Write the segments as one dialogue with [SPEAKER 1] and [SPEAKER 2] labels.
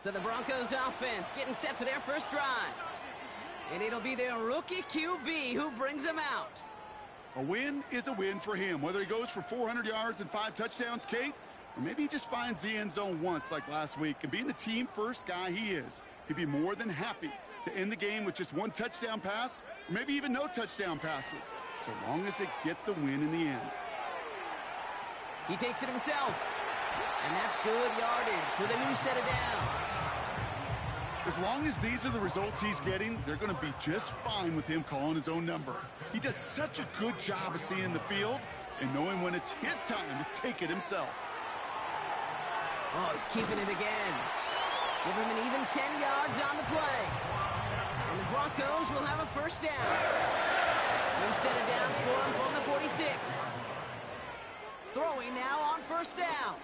[SPEAKER 1] So the Broncos offense getting set for their first drive. And it'll be their rookie QB who brings them out.
[SPEAKER 2] A win is a win for him, whether he goes for 400 yards and 5 touchdowns, Kate, or maybe he just finds the end zone once like last week. And being the team-first guy he is, he'd be more than happy to end the game with just 1 touchdown pass, or maybe even no touchdown passes, so long as they get the win in the end.
[SPEAKER 1] He takes it himself. And that's good yardage with a new set of downs.
[SPEAKER 2] As long as these are the results he's getting, they're going to be just fine with him calling his own number. He does such a good job of seeing the field and knowing when it's his time to take it himself.
[SPEAKER 1] Oh, he's keeping it again. Give him an even 10 yards on the play. And the Broncos will have a first down. New set of downs for him from the 46. Throwing now on first down.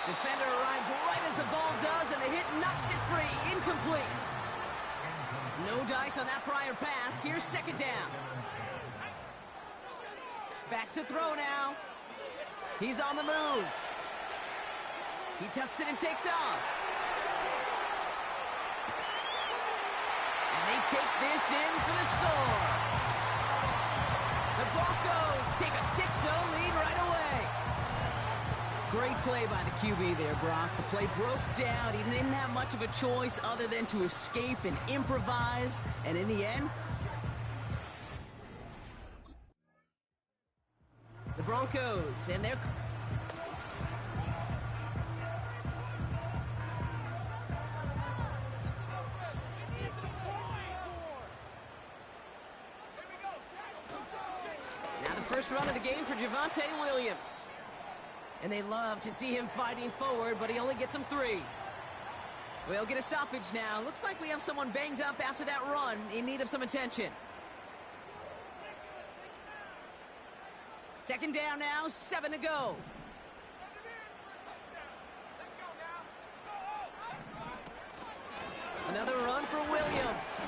[SPEAKER 1] Defender arrives right as the ball does, and the hit knocks it free. Incomplete. No dice on that prior pass. Here's second down. Back to throw now. He's on the move. He tucks it and takes off. And they take this in for the score. The Broncos take a 6-0 lead right away. Great play by the QB there, Brock. The play broke down. He didn't have much of a choice other than to escape and improvise. And in the end, the Broncos and their... Now the first run of the game for Javonte Williams. And they love to see him fighting forward, but he only gets them 3. We'll get a stoppage now. Looks like we have someone banged up after that run in need of some attention. Second down now, 7 to go. Another run for Williams.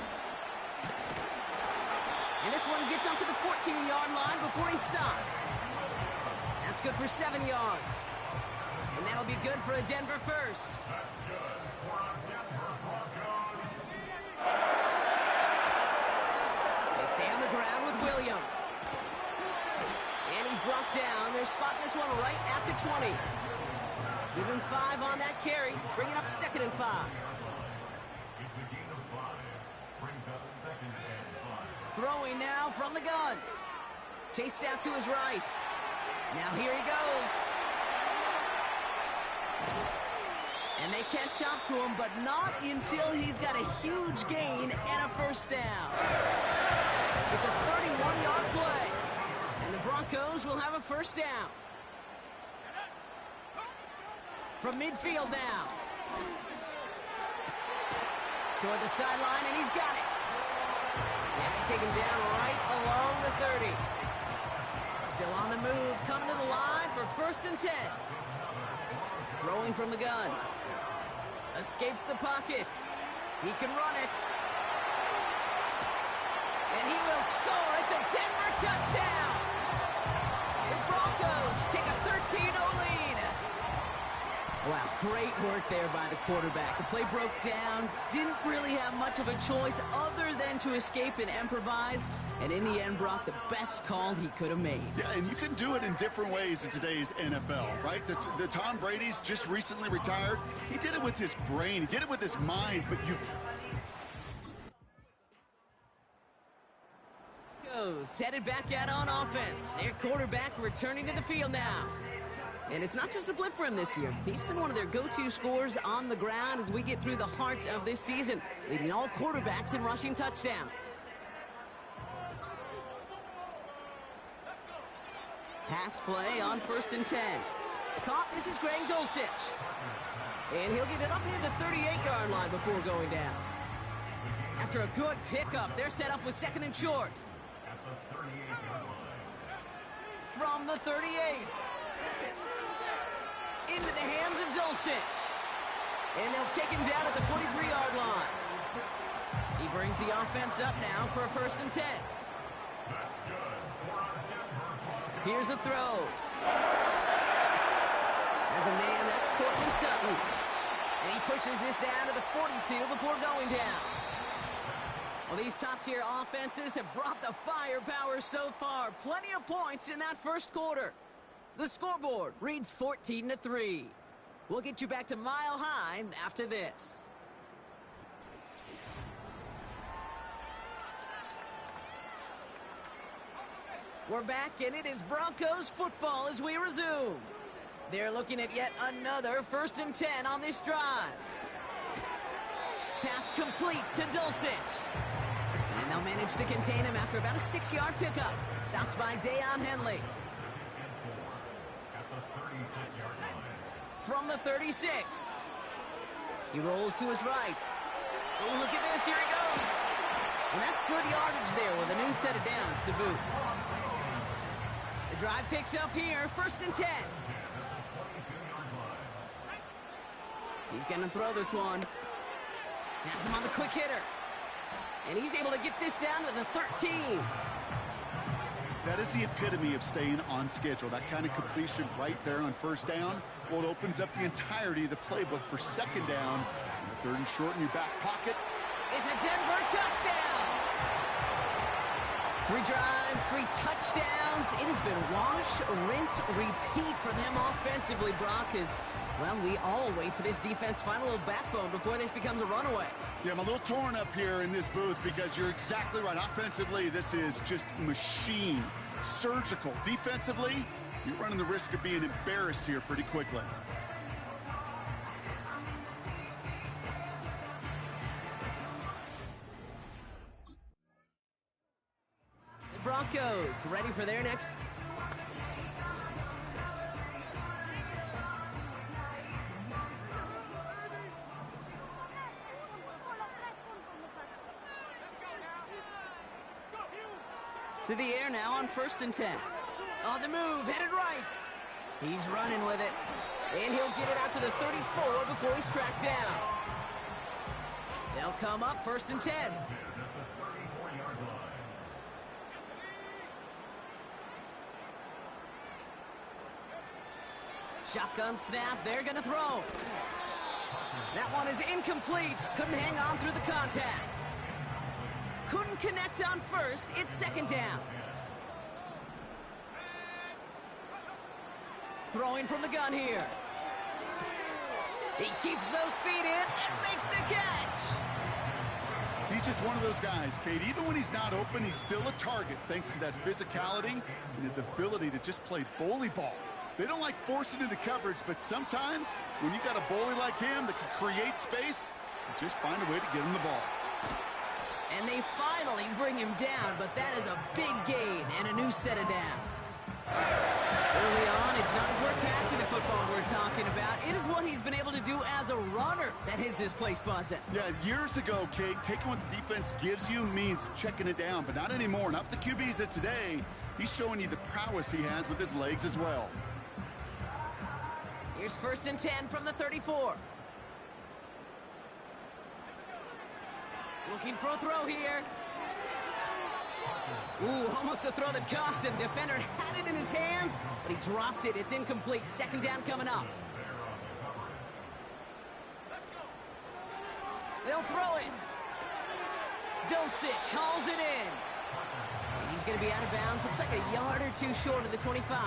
[SPEAKER 1] And this one gets up to the 14-yard line before he's stopped. That's good for 7 yards. And that'll be good for a Denver first. They stay on the ground with Williams. And he's brought down. They're spotting this one right at the 20. Give him 5 on that carry. Bring it up 2nd and 5. Throwing now from the gun. Chased out to his right. Now here he goes. And they catch up to him, but not until he's got a huge gain and a first down. It's a 31-yard play. And the Broncos will have a first down. From midfield now. Toward the sideline, and he's got it. And they take him down right along the 30. Still on the move, coming to the line for 1st and 10. Throwing from the gun. Escapes the pocket. He can run it. And he will score. It's a Denver touchdown. The Broncos take a 13-0 lead. Wow, great work there by the quarterback. The play broke down. Didn't really have much of a choice other than to escape and improvise. And in the end, brought the best call he could have made.
[SPEAKER 2] Yeah, and you can do it in different ways in today's NFL, right? The Tom Brady's just recently retired. He did it with his brain. He did it with his mind, but you...
[SPEAKER 1] Goes headed back out on offense. Their quarterback returning to the field now. And it's not just a blip for him this year. He's been one of their go-to scorers on the ground as we get through the heart of this season, leading all quarterbacks in rushing touchdowns. Pass play on 1st and 10. Caught, this is Greg Dulcich. And he'll get it up near the 38-yard line before going down. After a good pickup, they're set up with 2nd and short. From the 38. Into the hands of Dulcich. And they'll take him down at the 43-yard line. He brings the offense up now for a 1st and 10. Here's a throw. Has a man, that's Cortland Sutton. And he pushes this down to the 42 before going down. Well, these top-tier offenses have brought the firepower so far. Plenty of points in that first quarter. The scoreboard reads 14-3. We'll get you back to Mile High after this. We're back, and it is Broncos football as we resume. They're looking at yet another 1st and 10 on this drive. Pass complete to Dulcich. And they'll manage to contain him after about a 6-yard pickup. Stopped by Deion Henley. From the 36. He rolls to his right. Oh, look at this. Here he goes. And that's good yardage there with a new set of downs to boot. The drive picks up here. 1st and 10. He's going to throw this one. Has him on the quick hitter. And he's able to get this down to the 13.
[SPEAKER 2] That is the epitome of staying on schedule. That kind of completion right there on 1st down. Well, it opens up the entirety of the playbook for 2nd down. 3rd and short in your back pocket.
[SPEAKER 1] It's a Denver touchdown. 3 drives, 3 touchdowns. It has been wash, rinse, repeat for them offensively, Brock, as, well, we all wait for this defense to find a little backbone before this becomes a runaway.
[SPEAKER 2] Yeah, I'm a little torn up here in this booth because you're exactly right. Offensively, this is just machine, surgical. Defensively, you're running the risk of being embarrassed here pretty quickly.
[SPEAKER 1] The Broncos ready for their next... To the air now on 1st and 10. On the move, headed right. He's running with it. And he'll get it out to the 34 before he's tracked down. They'll come up 1st and 10. Shotgun snap, they're gonna throw. That one is incomplete. Couldn't hang on through the contact. Couldn't connect on 1st. It's 2nd down. Throwing from the gun here. He keeps those feet in and makes the catch.
[SPEAKER 2] He's just one of those guys, Kate. Even when he's not open, he's still a target thanks to that physicality and his ability to just play bully ball. They don't like forcing into coverage, but sometimes when you got a bully like him that can create space, you just find a way to get him the ball.
[SPEAKER 1] And they finally bring him down, but that is a big gain and a new set of downs. Early on, it's not his work passing the football we're talking about. It is what he's been able to do as a runner that has this place buzzing.
[SPEAKER 2] Yeah, years ago, Kate, taking what the defense gives you means checking it down, but not anymore. Not with the QBs of today. He's showing you the prowess he has with his legs as well.
[SPEAKER 1] Here's 1st and 10 from the 34. Looking for a throw here. Ooh, almost a throw that cost him. Defender had it in his hands, but he dropped it. It's incomplete. 2nd down coming up. They'll throw it. Dulcich hauls it in. And he's going to be out of bounds. Looks like a yard or 2 short of the 25.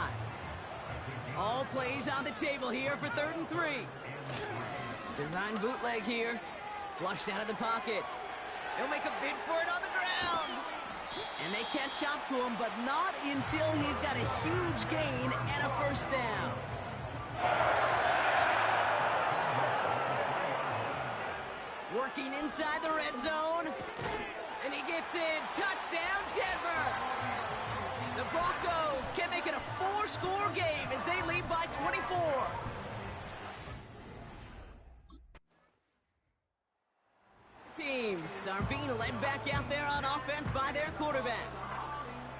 [SPEAKER 1] All plays on the table here for 3rd and 3. Design bootleg here. Flushed out of the pocket. He'll make a bid for it on the ground. And they catch up to him, but not until he's got a huge gain and a 1st down. Working inside the red zone. And he gets in. Touchdown, Denver. The Broncos can make it a 4-score game as they lead by 24. Teams are being led back out there on offense by their quarterback.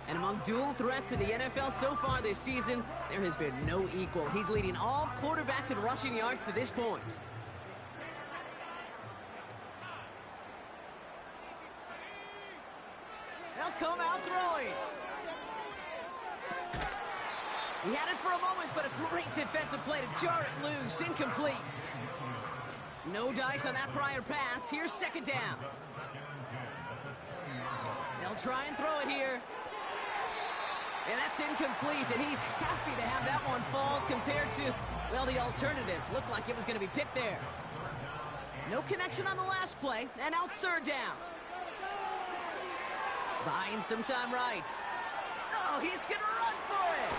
[SPEAKER 1] And among dual threats in the NFL so far this season, there has been no equal. He's leading all quarterbacks in rushing yards to this point. They'll come out throwing. He had it for a moment, but a great defensive play to jar it loose. Incomplete. No dice on that prior pass. Here's second down. They'll try and throw it here. And that's incomplete, and he's happy to have that one fall compared to, well, the alternative. Looked like it was going to be picked there. No connection on the last play, and now it's third down. Buying some time right. Oh, he's going to run for it.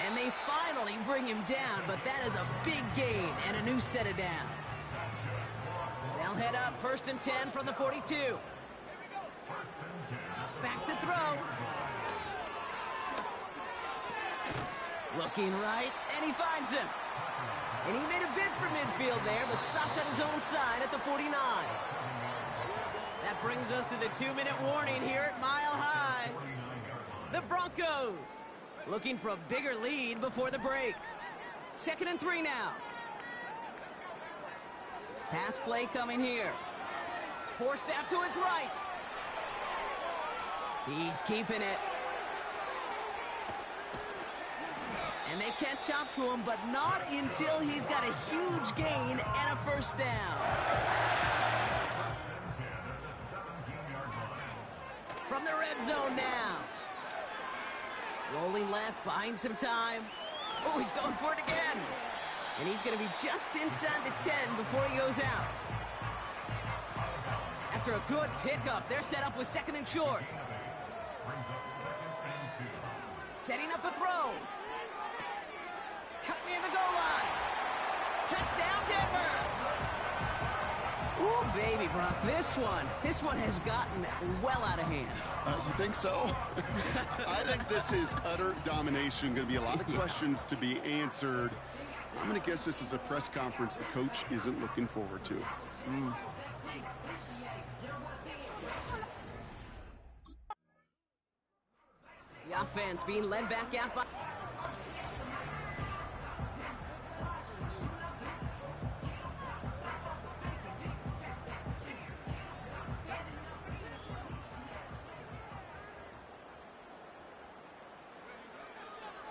[SPEAKER 1] And they finally bring him down, but that is a big gain and a new set of downs. They'll head up 1st and 10 from the 42. Back to throw. Looking right, and he finds him. And he made a bid for midfield there, but stopped on his own side at the 49. That brings us to the 2-minute warning here at Mile High. The Broncos looking for a bigger lead before the break. 2nd and 3 now. Pass play coming here. Forced out to his right. He's keeping it. And they catch up to him, but not until he's got a huge gain and a first down. From the red zone now. Rolling left, buying some time. Oh, he's going for it again. And he's going to be just inside the 10 before he goes out. After a good pickup, they're set up with 2nd and short. Setting up a throw. Cut near the goal line. Touchdown, Denver. Ooh, baby, Brock, this one has gotten well out of hand.
[SPEAKER 2] You think so? I think this is utter domination. Going to be a lot of questions to be answered. I'm going to guess this is a press conference the coach isn't looking forward to.
[SPEAKER 1] The offense being led back out by...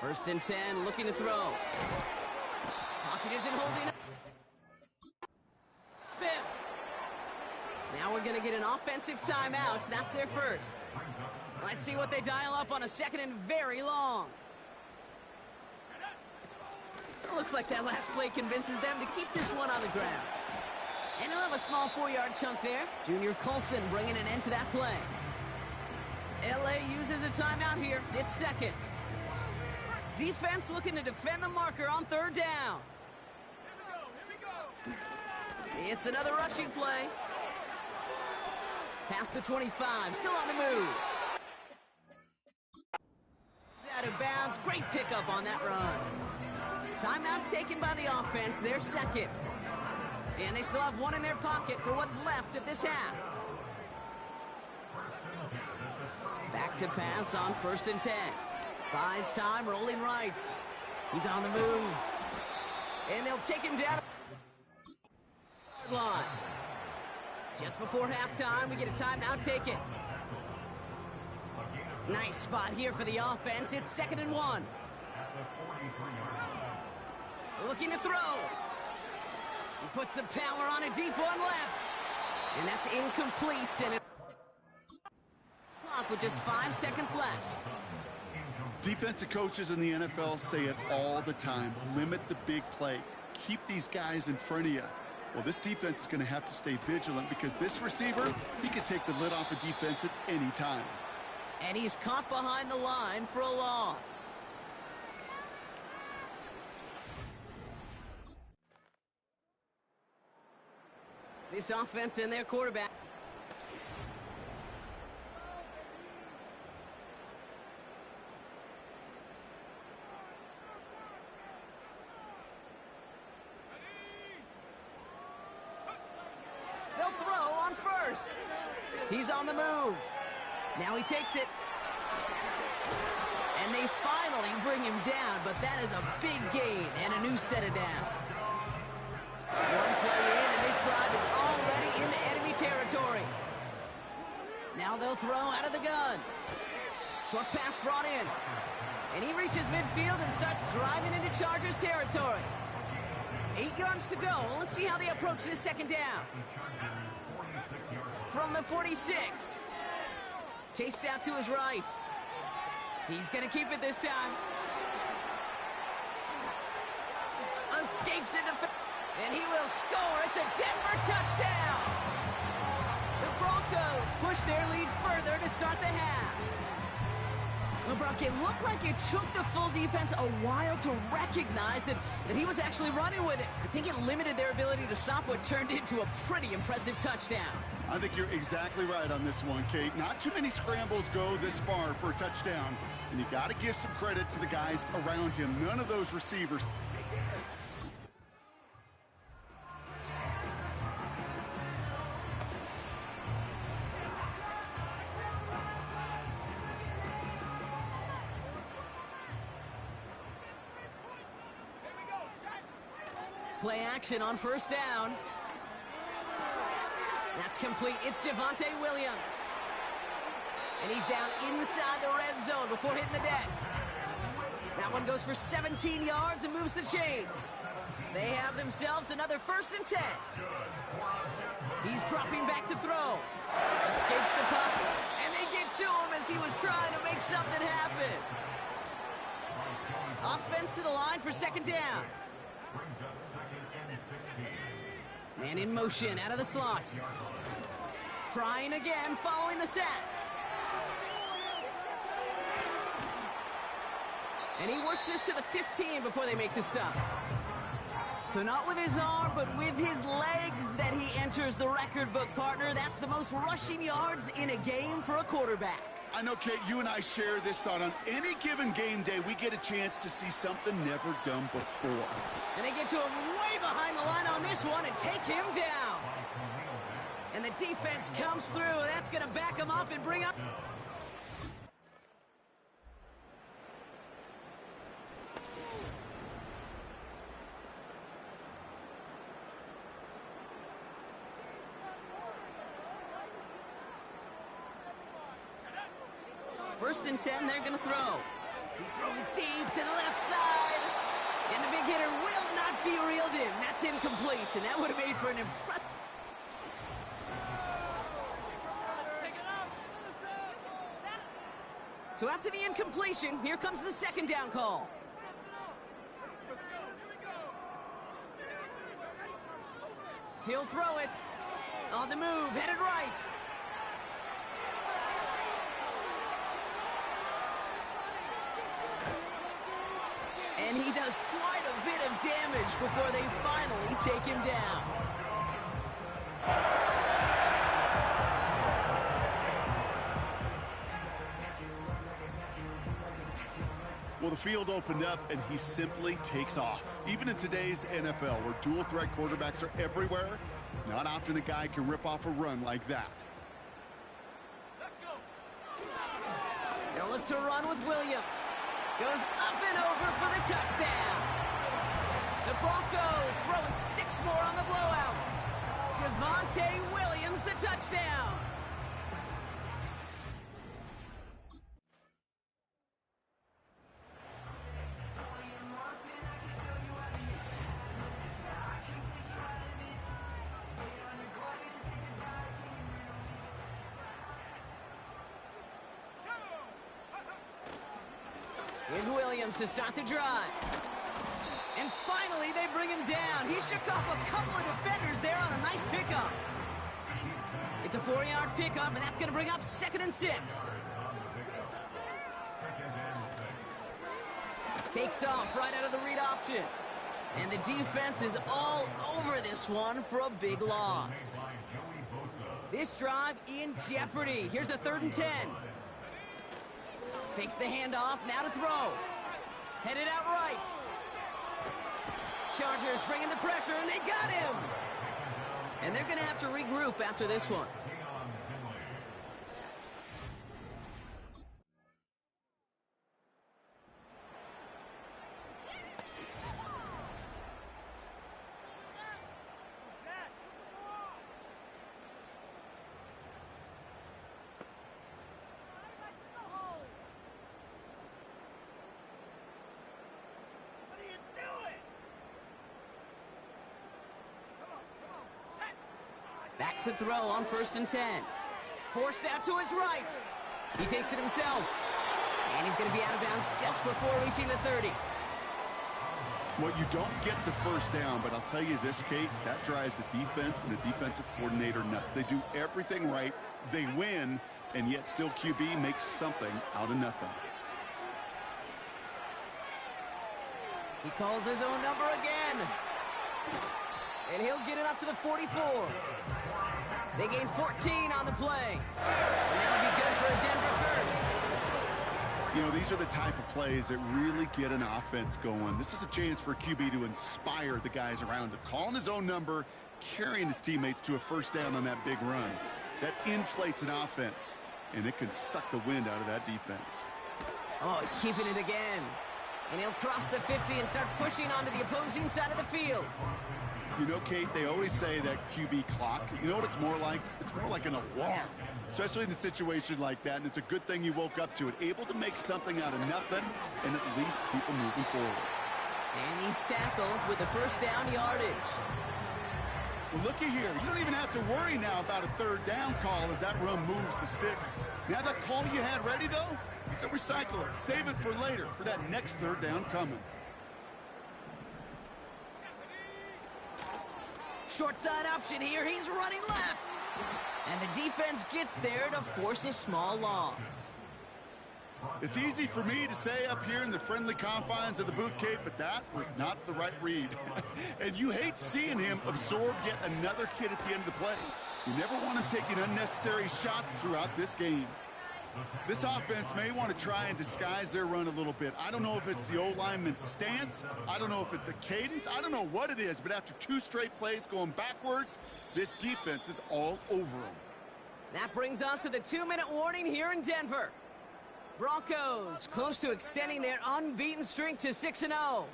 [SPEAKER 1] First and 10, looking to throw. Pocket isn't holding up. Now we're going to get an offensive timeout. That's their first. Let's see what they dial up on a 2nd and very long. It looks like that last play convinces them to keep this one on the ground. And he'll have a small 4-yard chunk there. Junior Colson bringing an end to that play. LA uses a timeout here. It's 2nd. Defense looking to defend the marker on 3rd down. It's another rushing play. Past the 25, still on the move. Out of bounds, great pickup on that run. Timeout taken by the offense, their 2nd. And they still have one in their pocket for what's left of this half. Back to pass on 1st and 10. Buys time, rolling right. He's on the move. And they'll take him down. Line. Just before halftime, we get a timeout taken. Nice spot here for the offense. It's 2nd and 1. Looking to throw. He puts some power on a deep one left. And that's incomplete. And clock with just 5 seconds left.
[SPEAKER 2] Defensive coaches in the NFL say it all the time. Limit the big play. Keep these guys in front of you. Well, this defense is going to have to stay vigilant because this receiver, he could take the lid off a defense at any time.
[SPEAKER 1] And he's caught behind the line for a loss. This offense and their quarterback. They'll throw on 1st. He's on the move. Now he takes it. And they finally bring him down, but that is a big gain and a new set of downs. One play in, and this drive is already into enemy territory. Now they'll throw out of the gun. Short pass brought in. And he reaches midfield and starts driving into Chargers territory. 8 yards to go. Let's see how they approach this second down. From the 46. Chased out to his right. He's going to keep it this time. Escapes into... And he will score. It's a Denver touchdown. The Broncos push their lead further to start the half. Well, Brock, it looked like it took the full defense a while to recognize that he was actually running with it. I think it limited their ability to stop what turned into a pretty impressive touchdown.
[SPEAKER 2] I think you're exactly right on this one, Kate. Not too many scrambles go this far for a touchdown. And you got to give some credit to the guys around him. None of those receivers.
[SPEAKER 1] Play action on first down. That's complete. It's Javonte Williams. And he's down inside the red zone before hitting the deck. That one goes for 17 yards and moves the chains. They have themselves another 1st and 10. He's dropping back to throw. Escapes the pocket. And they get to him as he was trying to make something happen. Offense to the line for second down. Man in motion, out of the slot. Trying again, following the sack. And he works this to the 15 before they make the stop. So not with his arm, but with his legs that he enters the record book, partner. That's the most rushing yards in a game for a quarterback.
[SPEAKER 2] I know, Kate, you and I share this thought. On any given game day, we get a chance to see something never done before.
[SPEAKER 1] And they get to him way behind the line on this one and take him down. And the defense comes through. That's going to back him up and bring up... First and 10, they're going to throw. He's throwing deep to the left side. And the big hitter will not be reeled in. That's incomplete, and that would have made for an impressive... So after the incompletion, here comes the second down call. He'll throw it. On the move, headed right. And he does quite a bit of damage before they finally take him down.
[SPEAKER 2] Well, the field opened up, and he simply takes off. Even in today's NFL, where dual-threat quarterbacks are everywhere, it's not often a guy can rip off a run like that.
[SPEAKER 1] Let's go. They'll look to run with Williams. Goes up and over for the touchdown. The Broncos throwing 6 more on the blowout. Javonte Williams, the touchdown. Here's Williams to start the drive. And finally, they bring him down. He shook off a couple of defenders there on a nice pickup. It's a 4-yard pickup, and that's going to bring up 2nd and 6. Takes off right out of the read option. And the defense is all over this one for a big loss. This drive in jeopardy. Here's a 3rd and 10. Fakes the handoff, now to throw. Headed out right. Chargers bringing the pressure, and they got him. And they're going to have to regroup after this one. Back to throw on 1st and 10. Forced out to his right. He takes it himself. And he's going to be out of bounds just before reaching the 30.
[SPEAKER 2] Well, you don't get the first down, but I'll tell you this, Kate, that drives the defense and the defensive coordinator nuts. They do everything right. They win, and yet still QB makes something out of nothing.
[SPEAKER 1] He calls his own number again. And he'll get it up to the 44. They gain 14 on the play. And that'll be good for a Denver first.
[SPEAKER 2] You know, these are the type of plays that really get an offense going. This is a chance for a QB to inspire the guys around him. Calling his own number, carrying his teammates to a first down on that big run. That inflates an offense, and it can suck the wind out of that defense.
[SPEAKER 1] Oh, he's keeping it again. And he'll cross the 50 and start pushing onto the opposing side of the field.
[SPEAKER 2] You know, Kate, they always say that QB clock, you know what it's more like? It's more like an alarm, especially in a situation like that, and it's a good thing you woke up to it, able to make something out of nothing and at least keep them moving forward.
[SPEAKER 1] And he's tackled with the first down yardage.
[SPEAKER 2] Well, looky here. You don't even have to worry now about a third down call as that run moves the sticks. Now that call you had ready, though, you can recycle it. Save it for later for that next third down coming.
[SPEAKER 1] Short side option here. He's running left. And the defense gets there to force a small loss.
[SPEAKER 2] It's easy for me to say up here in the friendly confines of the booth, Kate, but that was not the right read. And you hate seeing him absorb yet another hit at the end of the play. You never want him taking unnecessary shots throughout this game. This offense may want to try and disguise their run a little bit. I don't know if it's the O-lineman's stance. I don't know if it's a cadence. I don't know what it is, but after 2 straight plays going backwards, this defense is all over them.
[SPEAKER 1] That brings us to the 2-minute warning here in Denver. Broncos close to extending their unbeaten streak to 6-0.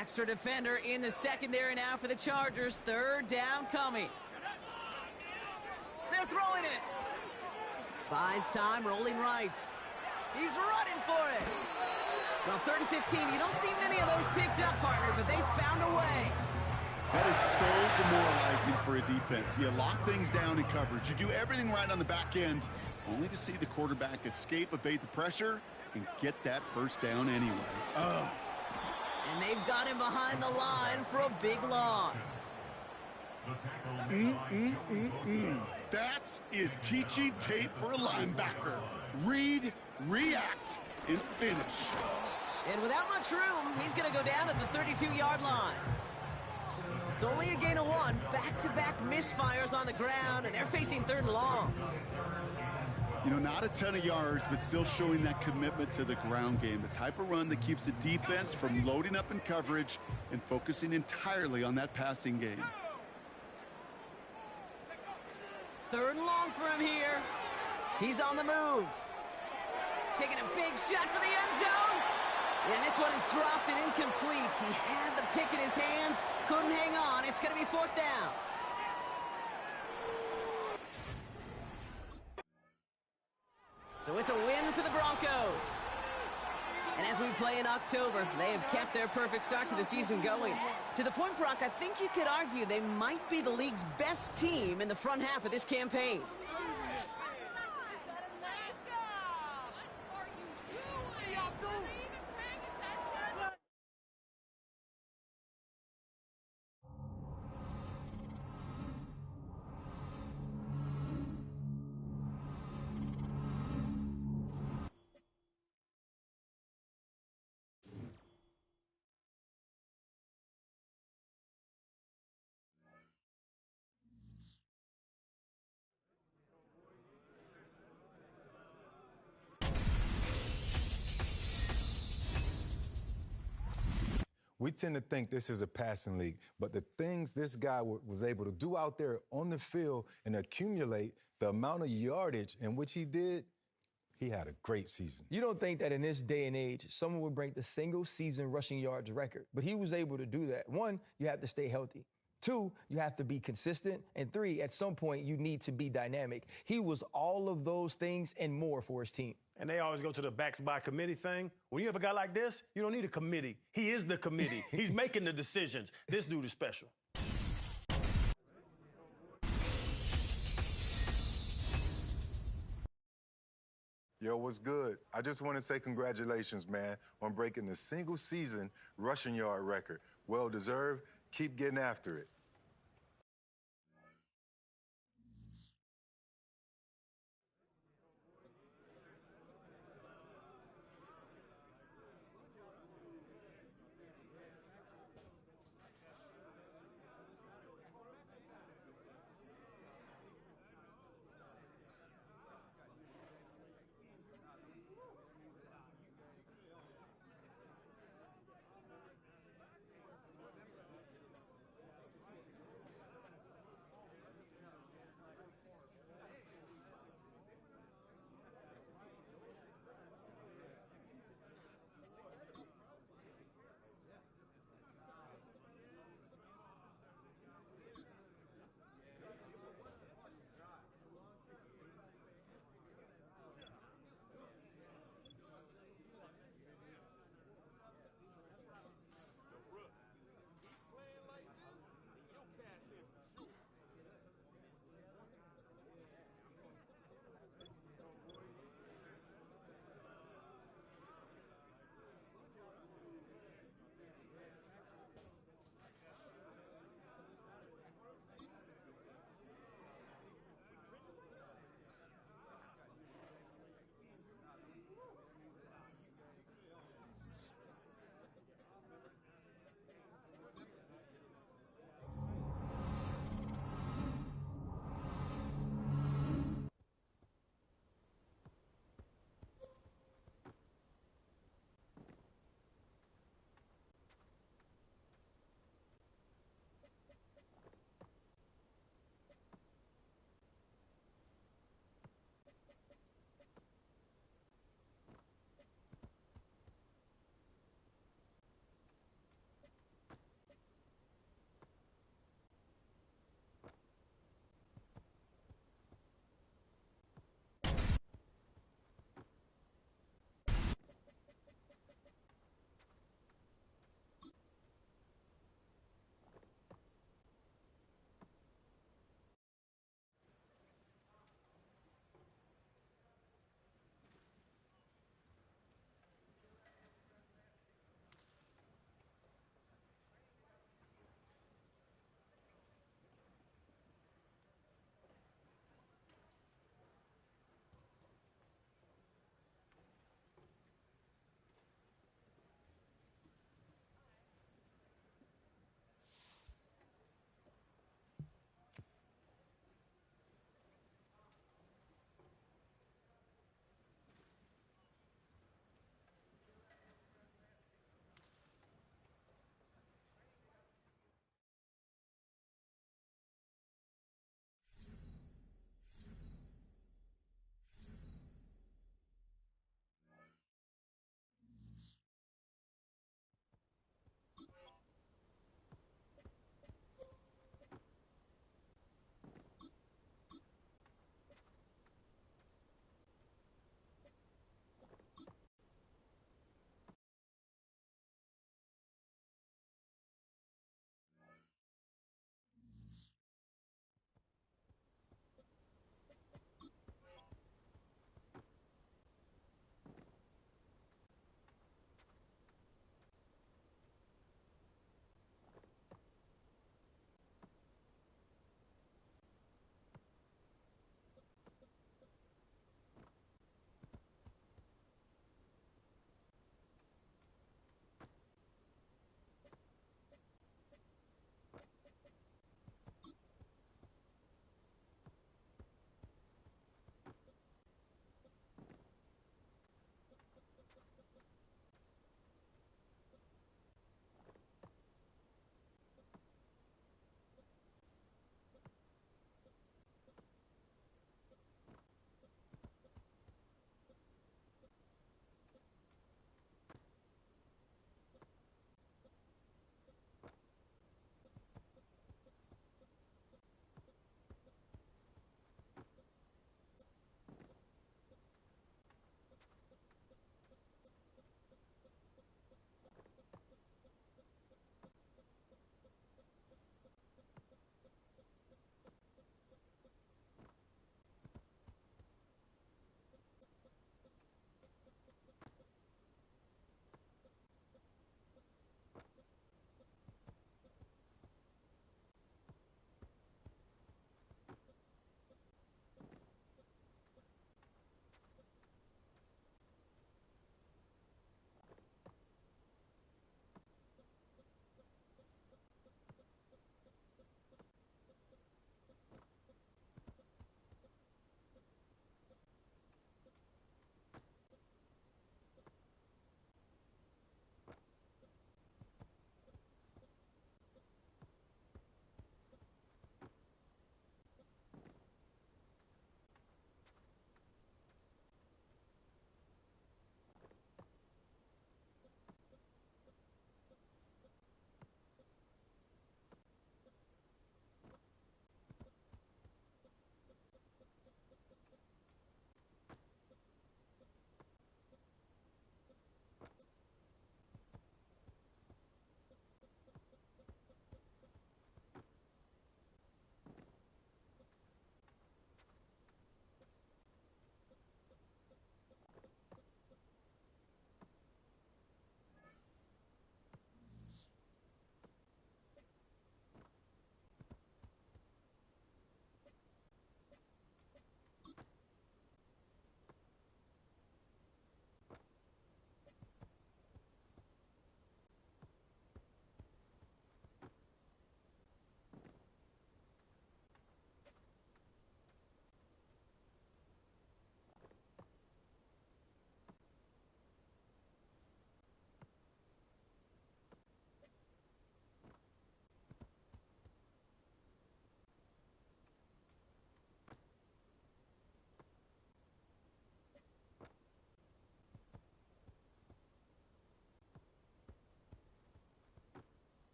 [SPEAKER 1] Extra defender in the secondary now for the Chargers. Third down coming. They're throwing it. Buys time, rolling right. He's running for it. Well, 3rd and 15. You don't see many of those picked up, partner, but they found a way.
[SPEAKER 2] That is so demoralizing for a defense. You lock things down in coverage. You do everything right on the back end, only to see the quarterback escape, evade the pressure, and get that first down anyway. Oh.
[SPEAKER 1] And they've got him behind the line for a big loss.
[SPEAKER 2] That is teaching tape for a linebacker. Read, react, and finish.
[SPEAKER 1] And without much room, he's going to go down at the 32-yard line. It's only a gain of 1. Back-to-back misfires on the ground, and they're facing 3rd and long.
[SPEAKER 2] You know, not a ton of yards, but still showing that commitment to the ground game. The type of run that keeps the defense from loading up in coverage and focusing entirely on that passing game.
[SPEAKER 1] 3rd and long for him here. He's on the move. Taking a big shot for the end zone. And this one is dropped and incomplete. He had the pick in his hands, couldn't hang on. It's going to be 4th down. So it's a win for the Broncos. And as we play in October, they have kept their perfect start to the season going. To the point, Brock, I think you could argue they might be the league's best team in the front half of this campaign.
[SPEAKER 3] We tend to think this is a passing league, but the things this guy was able to do out there on the field and accumulate the amount of yardage in which he did, he had a great season.
[SPEAKER 4] You don't think that in this day and age, someone would break the single-season rushing yards record, but he was able to do that. 1, you have to stay healthy. 2, you have to be consistent. And 3, at some point, you need to be dynamic. He was all of those things and more for his team.
[SPEAKER 5] And they always go to the backs by committee thing. When you have a guy like this, you don't need a committee. He is the committee. He's making the decisions. This dude is special.
[SPEAKER 3] Yo, what's good? I just want to say congratulations, man, on breaking the single-season rushing yard record. Well deserved. Keep getting after it.